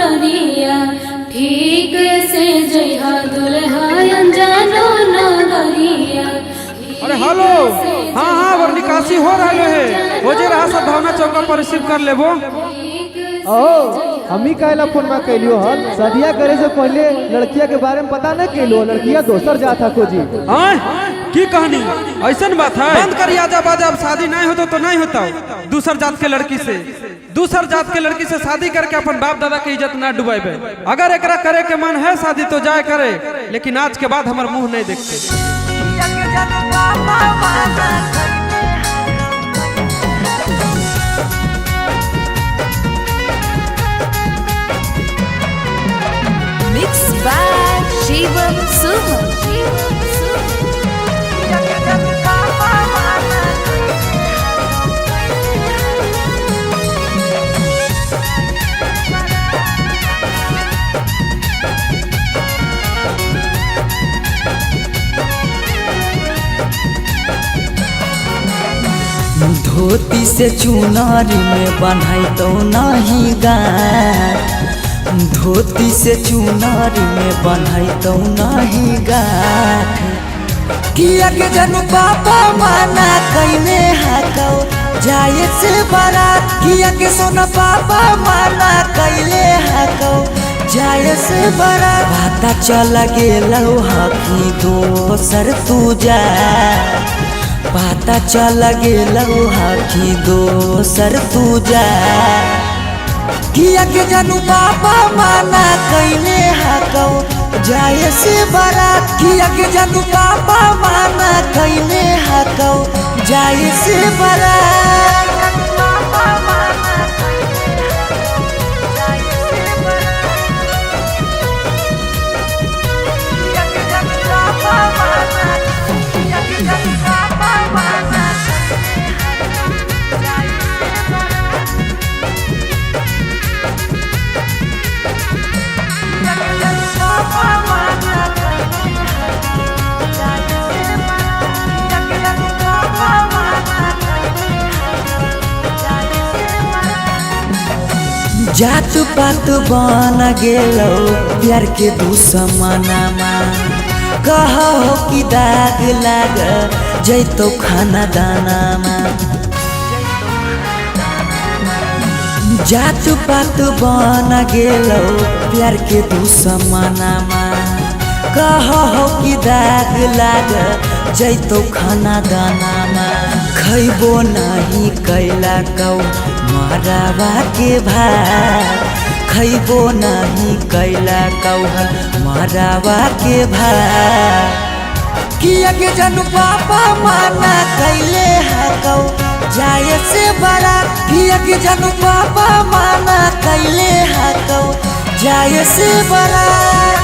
नगरिया ठीक से जइहा दुल्हा अनजानो नगरिया। अरे हेलो, हाँ हाँ वो निकासी हो रहा है, हो जे रहा सब भावना चौका पर रिसीव कर लेबो। हमी कहला फोन में कैलियो हल, शादिया करे से पहले लड़किया के बारे में पता नहीं कैलो, लड़किया दोसर जाता खोजी। की कहानी ऐसन बात है? बंद कर आजा बाजा, अब शादी नहीं होता तो नहीं होता। दूसर जात के लड़की से शादी करके अपन बाप दादा की इज्जत ना डुबाइबे। अगर एकरा करे के मन है शादी तो जाए करे, लेकिन आज के बाद हमार मुंह नहीं देखते। Mixed by Shivam Suham. धोती से चुनार में बन्हाई तो नहीं गाठ, धोती से चुनार में बन्हाई तो नहीं गाठ। किया के जनू पापा माना कईने हाकौ जाए से बारात, किया के सोना पापा माना कैले हाकौ जाए से बारात। पता चल गेलौ हकी दोसर तू जा, पता चल गेलौ हकी दोसर तू जा। किया के जानू पापा माना कैले हाकौ जाए से बारात, किया के जानू पापा माना कैले हाकौ जाए से बारात। जात पात बन गेलौ प्यार के दुश्मनमा, कहो कि दाग लाग जैतो खाना दानामा। जात पात बन गेलौ प्यार के दुश्मनमा, कहो कि दाग लाग जैतो खाना दानामा। खैबो नहीं कैला कौ मरावा के भात, खैबो नहीं कैला कौ मरावा के भात। किया के जानू पापा माना कैले हाकौ जाए से बारात, किया के जानू पापा माना कैले हाकौ जाए से बारात।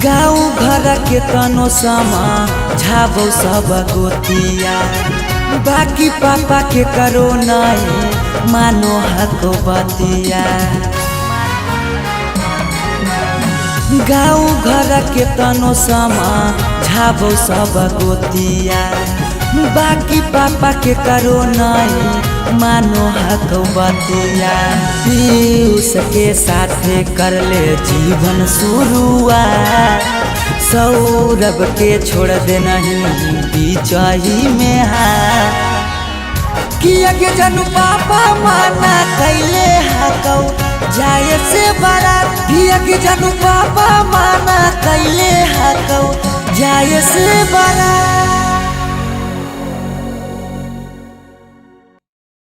गाँव घर के तनो समा झाबो सब गोतिया, बाकी पापा के करो नहीं मानो हको बतिया। गाँव घर के तनो समा झाबो सब गोतिया, बाकी पापा के करो नहीं मानो हको बतिया। पीयूष के साथे कर ले जीवन शुरुआत, सौरभ के छोड़ दे नहीं बीचाही में हाथ। किया के जानू पापा माना कैले हाकौ जाए से बारात, किया के जानू पापा माना कैले हाकौ जाए से बारात।